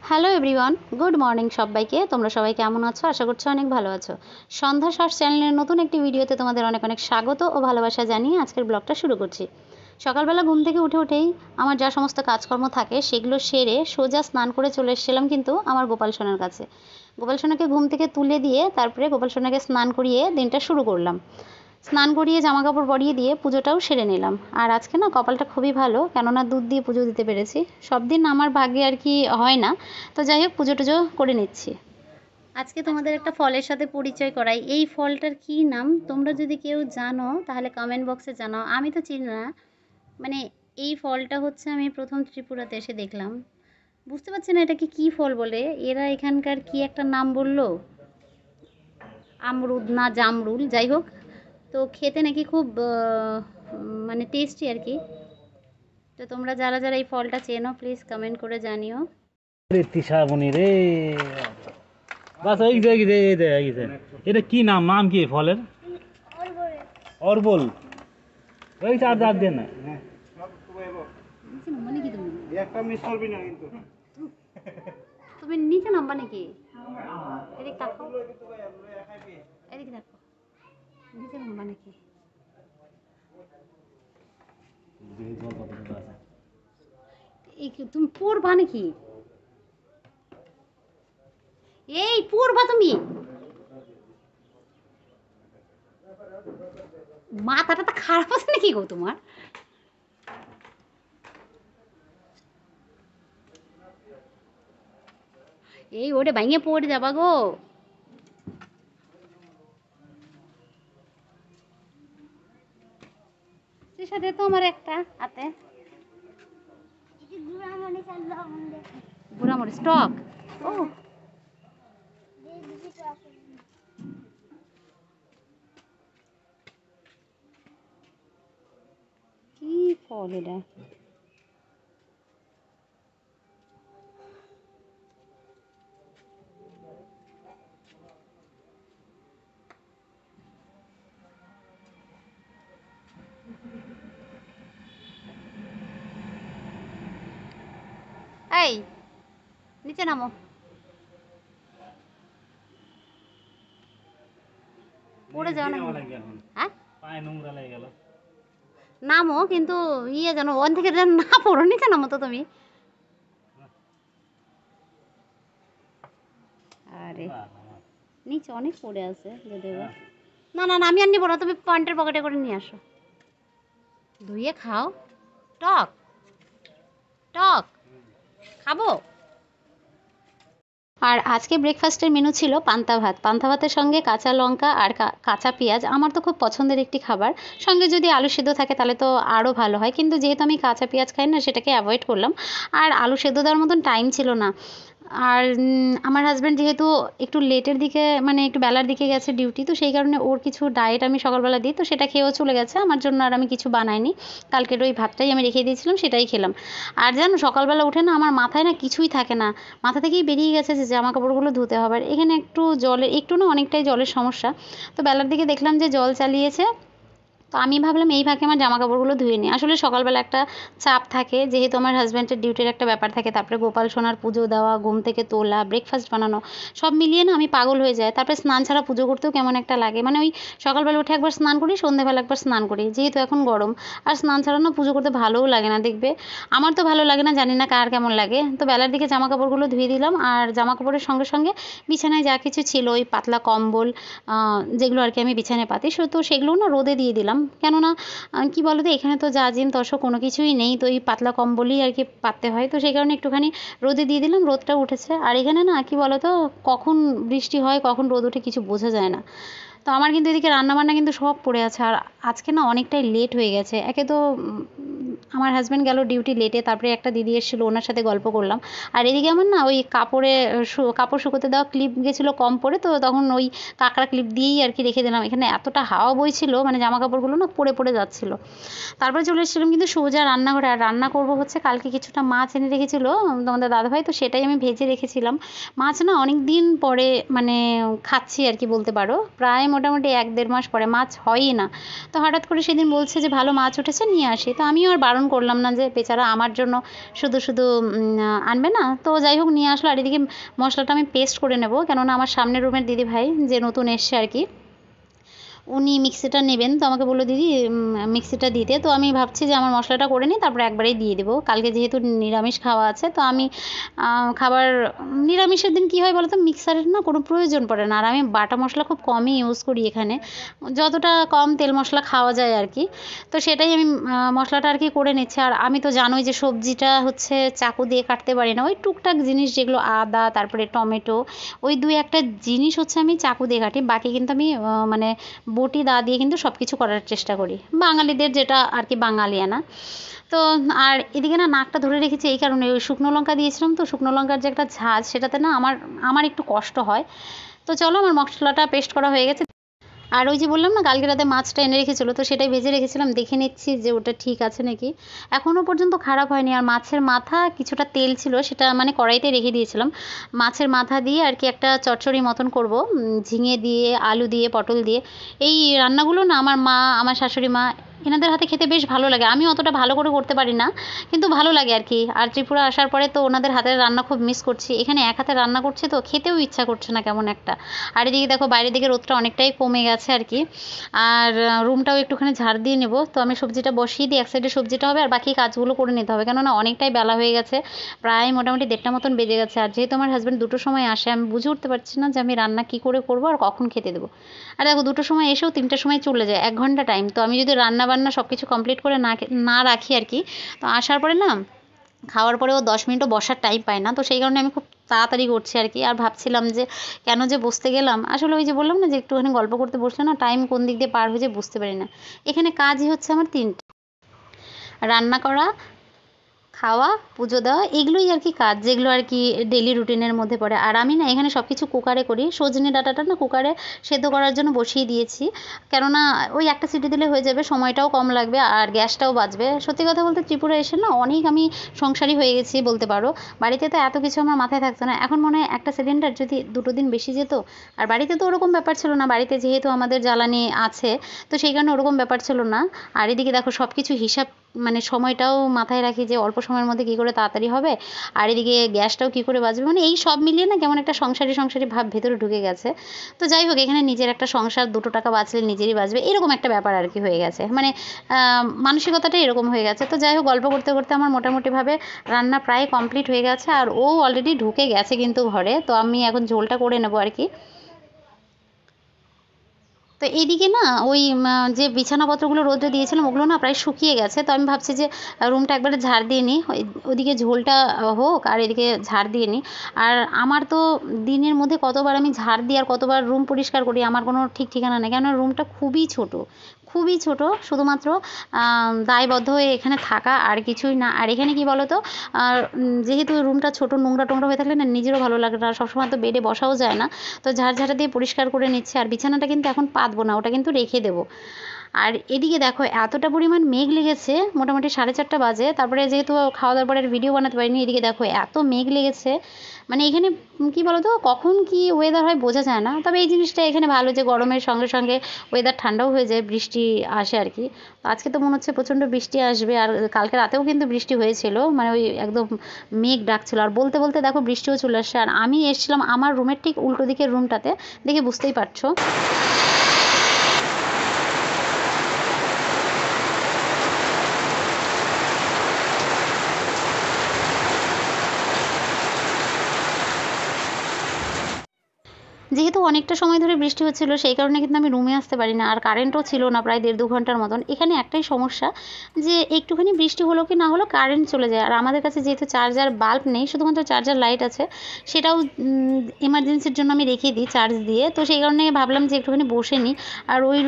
Hello everyone, good morning সবাইকে। তোমরা সবাই কেমন আছো? আশা করছি অনেক ভালো আছো। সন্ধ্যা শর্টস চ্যানেলের নতুন একটি ভিডিওতে তোমাদের অনেক অনেক স্বাগত ও ভালোবাসা জানিয়ে আজকের ব্লগটা শুরু করছি। সকালবেলা ঘুম থেকে উঠেই আমার যা সমস্ত কাজকর্ম থাকে সেগুলো সেরে সোজা স্নান করে চলে এসেছিলাম কিন্তু আমার গোপাল সোনার কাছে। গোপাল সোনাকে ঘুম থেকে তুলে দিয়ে তারপরে গোপাল সোনাকে স্নান করিয়ে দিনটা শুরু করলাম। স্নান করিয়ে জামা কাপড় পরিয়ে দিয়ে পুজোটাও সেরে নিলাম। আর আজকে না কপালটা খুবই ভালো, কেননা দুধ দিয়ে পুজো দিতে পেরেছি। সব দিন আমার ভাগ্যে আর কি হয় না, তো যাই হোক পুজো টুজো করে নিচ্ছি। আজকে তোমাদের একটা ফলের সাথে পরিচয় করাই। এই ফলটার কি নাম তোমরা যদি কেউ জানো তাহলে কমেন্ট বক্সে জানাও। আমি তো চিনি না, মানে এই ফলটা হচ্ছে আমি প্রথম ত্রিপুরাতে এসে দেখলাম। বুঝতে পারছি না এটাকে কি ফল বলে। এরা এখানকার কি একটা নাম বললো, আমরুদ না জামরুল, যাই হোক। তো খেতে নাকি খুব মানে টেস্টি আর কি। তো তোমরা যারা যারা এই ফলটা চেনো প্লিজ কমেন্ট করে জানিও। রে তিশাবনি রে, বাস এই যে এটা কি নাম? নাম কি ফলের? অরবল। ওই চার দাঁত দেন না। মানে কি তুমি একটা মিস করবি না কিন্তু। তুমি নিচে নামবা নাকি? এদিকে তাকাও, এদিকে দেখো, নিচে নামবা নাকি? এই তুমি পড়বা নাকি? এই পড়বা তুমি? মাথাটা তো খারাপ আছে নাকি গো তোমার? এই ওটা ভাঙে পড়ে যাবা গো। সাথে তো আমার একটা হাতে গুড়ামরিচ স্টক। ও কি ফল এটা? এই নিচে নামো। পড়ে যাও না। হ্যাঁ পায়ে নোংরা লেগে গেল। নামো, কিন্তু ইয়ে জানো ওখান থেকে যেন না পড়ো। নিচে নামো তো তুমি। আরে নিচে অনেক পড়ে আছে, দেবো। না না না, আমি আর নিবো না, তুমি প্যান্টের পকেটে করে নিয়ে আসো। ধুয়ে খাও। টক টক খাবো। আর আজকে ব্রেকফাস্টের মেনু ছিল পান্তা ভাত। পান্তা ভাতের সঙ্গে কাঁচা লঙ্কা আর কাঁচা পেঁয়াজ আমার তো খুব পছন্দের একটি খাবার। সঙ্গে যদি আলু সেদ্ধ থাকে তাহলে তো আরও ভালো হয়, কিন্তু যেহেতু আমি কাঁচা পেঁয়াজ খাই না সেটাকে অ্যাভয়েড করলাম। আর আলু সেদ্ধ দেওয়ার মতন টাইম ছিল না। আর আমার হাজব্যান্ড যেহেতু একটু লেটের দিকে, মানে একটু বেলার দিকে গেছে ডিউটি, তো সেই কারণে ওর কিছু ডায়েট আমি সকালবেলা দিই, তো সেটা খেয়েও চলে গেছে। আমার জন্য আর আমি কিছু বানাইনি। কালকের ওই ভাতটাই আমি রেখে দিয়েছিলাম, সেটাই খেলাম। আর জানো সকালবেলা উঠে না আমার মাথায় না কিছুই থাকে না। মাথা থেকেই বেরিয়ে গেছে যে জামা কাপড়গুলো ধুতে হবে। আর এখানে একটু জলের, একটু না অনেকটাই জলের সমস্যা। তো বেলার দিকে দেখলাম যে জল চালিয়েছে, তো আমি ভাবলাম এই ফাঁকে আমার জামা কাপড়গুলো ধুয়ে নিই। আসলে সকালবেলা একটা চাপ থাকে, যেহেতু আমার হাজব্যান্ডের ডিউটির একটা ব্যাপার থাকে, তারপরে গোপাল সোনার পুজো দেওয়া, ঘুম থেকে তোলা, ব্রেকফাস্ট বানানো, সব মিলিয়ে না আমি পাগল হয়ে যাই। তারপরে স্নান ছাড়া পুজো করতেও কেমন একটা লাগে, মানে ওই সকালবেলা উঠে একবার স্নান করি, সন্ধ্যেবেলা একবার স্নান করি, যেহেতু এখন গরম। আর স্নান ছাড়া না পুজো করতে ভালোও লাগে না, দেখবে। আমার তো ভালো লাগে না, জানি না কার কেমন লাগে। তো বেলার দিকে জামা কাপড়গুলো ধুয়ে দিলাম, আর জামা কাপড়ের সঙ্গে সঙ্গে বিছানায় যা কিছু ছিল, ওই পাতলা কম্বল যেগুলো আর কি আমি বিছানায় পাতি, তো সেগুলোও না রোদে দিয়ে দিলাম। কেননা কী বলো তো, এখানে তো জাজিম তসো কোনো কিছুই নেই, তো এই পাতলা কম্বলই আর কি পাততে হয়, তো সেই কারণে একটুখানি রোদে দিয়ে দিলাম। রোদটা উঠেছে। আর এখানে না কী বলো তো, কখন বৃষ্টি হয় কখন রোদ ওঠে কিছু বোঝা যায় না। তো আমার কিন্তু এদিকে রান্নাবান্না কিন্তু সব পড়ে আছে। আর আজকে না অনেকটাই লেট হয়ে গেছে। একে তো আমার হাজব্যান্ড গেল ডিউটি লেটে, তারপরে একটা দিদি এসেছিলো, ওনার সাথে গল্প করলাম। আর এদিকে আমার না ওই কাপড় শুকোতে দেওয়া ক্লিপ গেছিলো কম পড়ে, তো তখন ওই কাঁকড়া ক্লিপ দিয়েই আর কি রেখে দিলাম। এখানে এতটা হাওয়া বইছিল, মানে জামা কাপড়গুলো না পড়ে পড়ে যাচ্ছিলো। তারপরে চলে এসেছিলাম কিন্তু সোজা রান্নাঘরে। আর রান্না করবো হচ্ছে, কালকে কিছুটা মাছ এনে রেখেছিলো তোমাদের দাদাভাই, তো সেটাই আমি ভেজে রেখেছিলাম। মাছ না অনেক দিন পরে মানে খাচ্ছি আর কি বলতে পারো, প্রায় মোটামুটি 1-1.5 মাস পরে। মাছ হয়ই না। তো হঠাৎ করে সেদিন বলছে যে ভালো মাছ উঠেছে, নিয়ে আসি। তো আমিও আর বারণ বারণ করলাম না যে বেচারা আমার জন্য শুধু শুধু আনবে না। তো যাই হোক নিয়ে আসলো। আর এদিকে মশলাটা আমি পেস্ট করে নেব, কেননা আমার সামনের রুমের দিদিভাই যে নতুন এসছে আর কি, উনি মিক্সিটা নেবেন। তো আমাকে বললো দিদি মিক্সিটা দিতে। তো আমি ভাবছি যে আমার মশলাটা করে নিই, তারপরে একবারেই দিয়ে দেবো। কালকে যেহেতু নিরামিষ খাওয়া আছে, তো আমি খাবার নিরামিষের দিন কী হয় বলো তো, মিক্সারের না কোনো প্রয়োজন পড়ে না। আর আমি বাটা মশলা খুব কমই ইউজ করি এখানে, যতটা কম তেল মশলা খাওয়া যায় আর কি। তো সেটাই আমি মশলাটা আর কি করে নিচ্ছি। আর আমি তো জানোই যে সবজিটা হচ্ছে চাকু দিয়ে কাটতে পারি না, ওই টুকটাক জিনিস যেগুলো আদা, তারপরে টমেটো, ওই দুই একটা জিনিস হচ্ছে আমি চাকু দিয়ে কাটি। বাকি কিন্তু আমি মানে বটি দা দিয়ে কিন্তু সব কিছু করার চেষ্টা করি, বাঙালিদের যেটা আর কি বাঙালিয়ানা। তো আর এদিকে না নাকটা ধরে রেখেছি এই কারণে, ওই শুকনো লঙ্কা দিয়েছিলাম তো, শুকনো লঙ্কার যে একটা ঝাঁজ, সেটাতে না আমার একটু কষ্ট হয়। তো চলো, আমার মশলাটা পেস্ট করা হয়ে গেছে। আর ওই যে বললাম না কালকে রাতে মাছটা এনে রেখেছিলো, তো সেটাই ভেজে রেখেছিলাম, দেখে নিচ্ছি যে ওটা ঠিক আছে নাকি। এখনও পর্যন্ত খারাপ হয়নি। আর মাছের মাথা কিছুটা তেল ছিল, সেটা মানে কড়াইতে রেখে দিয়েছিলাম। মাছের মাথা দিয়ে আর কি একটা চচ্চড়ি মতন করব, ঝিঙে দিয়ে, আলু দিয়ে, পটল দিয়ে। এই রান্নাগুলো না আমার মা, আমার শাশুড়ি মা, এনাদের হাতে খেতে বেশ ভালো লাগে। আমি অতটা ভালো করে করতে পারি না, কিন্তু ভালো লাগে আর কি। আর ত্রিপুরা আসার পরে তো ওনাদের হাতের রান্না খুব মিস করছি। এখানে এক হাতে রান্না করছি তো খেতেও ইচ্ছা করছে না কেমন একটা। আর এদিকে দেখো বাইরের দিকে রোদটা অনেকটাই কমে গেছে আর কি। আর রুমটাও একটুখানি ঝাড় দিয়ে নেব। তো আমি সবজিটা বসিয়ে দিই, এক সাইডে সবজিটা হবে আর বাকি কাজগুলো করে নিতে হবে, কেননা অনেকটাই বেলা হয়ে গেছে, প্রায় মোটামুটি 1:30 মতন বেজে গেছে। আর যেহেতু আমার হাজব্যান্ড 2টোর সময় আসে, আমি বুঝে উঠতে পারছি না যে আমি রান্না কী করে করবো আর কখন খেতে দেবো। আর দেখো 2টোর সময় এসেও 3টার সময় চলে যায়, 1 ঘন্টা টাইম। তো আমি যদি রান্না বান্না সব কিছু কমপ্লিট করে না রাখি আর কি, তো আসার পরে না খাওয়ার পরেও 10 মিনিটও বসার টাইম পাই না। তো সেই কারণে আমি খুব তাড়াতাড়ি করছি আর কি। আর ভাবছিলাম যে কেন যে বসতে গেলাম, আসলে ওই যে বললাম না যে একটুখানি গল্প করতে বসলে না টাইম কোন দিক দিয়ে পার হয়ে যায় বুঝতে পারি না। এখানে কাজই হচ্ছে আমার 3টে, রান্না করা, খাওয়া, পুজো দেওয়া, এগুলোই আর কি কাজ, যেগুলো আর কি ডেলি রুটিনের মধ্যে পড়ে। আর আমি না এখানে সব কিছু কুকারে করি। সজনে ডাঁটাটা না কুকারে সেদ্ধ করার জন্য বসিয়ে দিয়েছি, কেননা ওই একটা সিটি দিলে হয়ে যাবে, সময়টাও কম লাগবে আর গ্যাসটাও বাঁচবে। সত্যি কথা বলতে ত্রিপুরা এসে না অনেক আমি সংসারী হয়ে গেছি বলতে পারো। বাড়িতে তো এত কিছু আমার মাথায় থাকতো না, এখন মনে হয় একটা সিলিন্ডার যদি 2টো দিন বেশি যেত। আর বাড়িতে তো ওরকম ব্যাপার ছিল না, বাড়িতে যেহেতু আমাদের জ্বালানি আছে, তো সেই কারণে ওরকম ব্যাপার ছিল না। আর এদিকে দেখো সব কিছু হিসাব, মানে সময়টাও মাথায় রাখি যে অল্প সময়ের মধ্যে কী করে তাড়াতাড়ি হবে, আর এদিকে গ্যাসটাও কী করে বাঁচবে, মানে এই সব মিলিয়ে না কেমন একটা সংসারী সংসারী ভাব ভেতরে ঢুকে গেছে। তো যাই হোক, এখানে নিজের একটা সংসার, 2টো টাকা বাঁচলে নিজেরই বাঁচবে, এরকম একটা ব্যাপার আর কি হয়ে গেছে, মানে মানসিকতাটাই এরকম হয়ে গেছে। তো যাই হোক, গল্প করতে করতে আমার মোটামুটিভাবে রান্না প্রায় কমপ্লিট হয়ে গেছে। আর ও অলরেডি ঢুকে গেছে কিন্তু ঘরে। তো আমি এখন ঝোলটা করে নেবো আর কি। তো এইদিকে না ওই যে বিছানাপত্রগুলো রোদে দিয়েছিলাম, ওগুলো না প্রায় শুকিয়ে গেছে। তো আমি ভাবছি যে রুমটা একবারে ঝাড় দিয়ে নিই, ওদিকে ঝোলটা হোক আর এদিকে ঝাড় দিয়ে নিই। আর আমার তো দিনের মধ্যে কতবার আমি ঝাড় দিই আর কতবার রুম পরিষ্কার করি আমার কোনো ঠিক ঠিকানা নেই, কেননা রুমটা খুবই ছোট, খুবই ছোট, শুধুমাত্র দায়বদ্ধ হয়ে এখানে থাকা, আর কিছুই না। আর এখানে কি বলো তো, যেহেতু রুমটা ছোট, নোংরা টোংরা হয়ে থাকলে না নিজেরও ভালো লাগে না, সবসময় তো বেডে বসাও যায় না। তো ঝাড়ঝাড়া দিয়ে পরিষ্কার করে নিচ্ছে। আর বিছানাটা কিন্তু এখন পাতবো না, ওটা কিন্তু রেখে দেবো। আর এদিকে দেখো এতটা পরিমাণ মেঘ লেগেছে, মোটামুটি 4:30 বাজে। তারপরে যেহেতু খাওয়া দাওয়ার পরে ভিডিও বানাতে পারিনি, এদিকে দেখো এত মেঘ লেগেছে, মানে এখানে কী বলো তো কখন কি ওয়েদার হয় বোঝা যায় না। তবে এই জিনিসটা এখানে ভালো যে গরমের সঙ্গে সঙ্গে ওয়েদার ঠান্ডাও হয়ে যায়, বৃষ্টি আসে আর কি। তো আজকে তো মনে হচ্ছে প্রচণ্ড বৃষ্টি আসবে। আর কালকে রাতেও কিন্তু বৃষ্টি হয়েছিল, মানে ওই একদম মেঘ ডাকছিল। আর বলতে বলতে দেখো বৃষ্টিও চলে আসছে। আর আমি এসেছিলাম আমার রুমের ঠিক উল্টো দিকের রুমটাতে, দেখে বুঝতেই পারছো। যেহেতু অনেকটা সময় ধরে বৃষ্টি হচ্ছিল, সেই কারণে কিন্তু আমি রুমে আসতে পারি না। আর কারেন্টও ছিল না প্রায় 1.5-2 ঘন্টার মতন। এখানে একটাই সমস্যা যে একটুখানি বৃষ্টি হলো কি না হলো কারেন্ট চলে যায়। আর আমাদের কাছে যেহেতু চার্জার বাল্ব নেই, শুধুমাত্র চার্জার লাইট আছে, সেটাও এমার্জেন্সির জন্য আমি রেখে দিই চার্জ দিয়ে। তো সেই কারণে ভাবলাম যে একটুখানি বসে নিই। আর ওই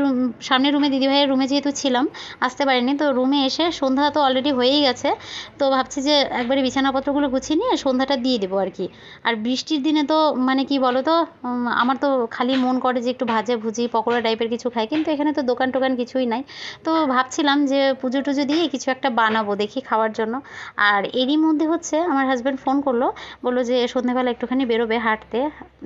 সামনের রুমে দিদিভাইয়ের রুমে যেহেতু ছিলাম, আসতে পারিনি। তো রুমে এসে সন্ধ্যা তো অলরেডি হয়েই গেছে, তো ভাবছি যে একবারে বিছানাপত্রগুলো গুছিয়ে নিয়ে সন্ধ্যাটা দিয়ে দেবো আর কি। আর বৃষ্টির দিনে তো মানে কি বলো তো, আমার তো খালি মন করে যে একটু ভাজা ভুজি পকোড়া টাইপের কিছু খাই, কিন্তু এখানে তো দোকান টোকান কিছুই নাই। তো ভাবছিলাম যে পুজো টুজো দিয়ে কিছু একটা বানাবো দেখি খাওয়ার জন্য। আর এরই মধ্যে হচ্ছে আমার হাজব্যান্ড ফোন করলো, বললো যে সন্ধ্যেবেলা একটুখানি বেরোবে হাঁটতে,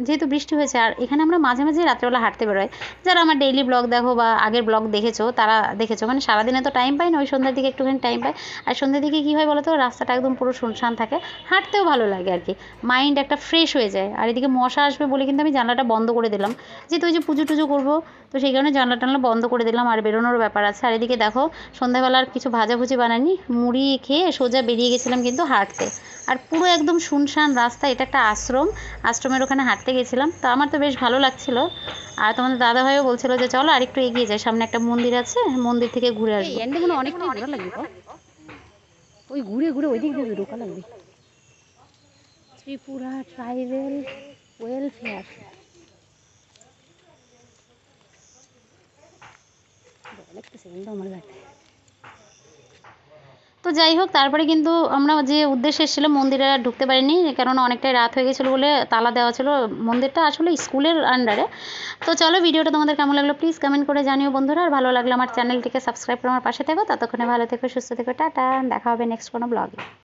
যেহেতু বৃষ্টি হয়েছে। আর এখানে আমরা মাঝে মাঝে রাত্রেবেলা হাঁটতে বেরোই। যারা আমার ডেইলি ব্লগ দেখো বা আগের ব্লগ দেখেছো তারা দেখেছো, মানে সারাদিনে তো টাইম পাই না, ওই সন্ধ্যার দিকে একটুখানি টাইম পাই। আর সন্ধ্যের দিকে কী হয় বলো তো, রাস্তাটা একদম পুরো শুনশান থাকে, হাঁটতেও ভালো লাগে আর কি, মাইন্ড একটা ফ্রেশ হয়ে যায়। আর এদিকে মশা আসবে বলে কিন্তু আমি জানলাটা বন্ধ করে দিলাম, যেহেতু ওই যে পুজো টুজো করবো, তো সেই কারণে জানলা টানলা বন্ধ করে দিলাম। আর বেরোনোর ব্যাপার আছে। আর এদিকে দেখো সন্ধ্যাবেলা আর কিছু ভাজাভুজি বানানি, মুড়ি খেয়ে সোজা বেরিয়ে গেছিলাম কিন্তু হাঁটতে। আর পুরো একদম শুনশান রাস্তা, এটা একটা আশ্রম, আশ্রমের ওখানে হাঁটতে গেছিলাম, তো আমার তো বেশ ভালো লাগছিল। আর তোমাদের দাদাভাইও বলছিল যে চলো আর একটু এগিয়ে যায়, সামনে একটা মন্দির আছে, মন্দির থেকে ঘুরে আসবো। মনে অনেকটাই ঘোরা লাগবে, ওই ঘুরে ঘুরে ওই দিক দিয়ে ঢোকা লাগবে। ত্রিপুরা ট্রাইবেল ওয়েলফেয়ার, তো যাই হোক, তারপরে কিন্তু আমরা যে উদ্দেশ্যে এসেছিলাম মন্দিরে আর ঢুকতে পারিনি, কেননা অনেকটাই রাত হয়ে গেছিলো বলে তালা দেওয়া ছিল। মন্দিরটা আসলে স্কুলের আন্ডারে। তো চলো, ভিডিওটা তোমাদের কেমন লাগলো প্লিজ কমেন্ট করে জানিও বন্ধুরা। আর ভালো লাগলে আমার চ্যানেলটিকে সাবস্ক্রাইব করে আমার পাশে থেকো। ততক্ষণে ভালো থেকো, সুস্থ থেকো, টাটা। দেখা হবে নেক্সট কোনো ব্লগে।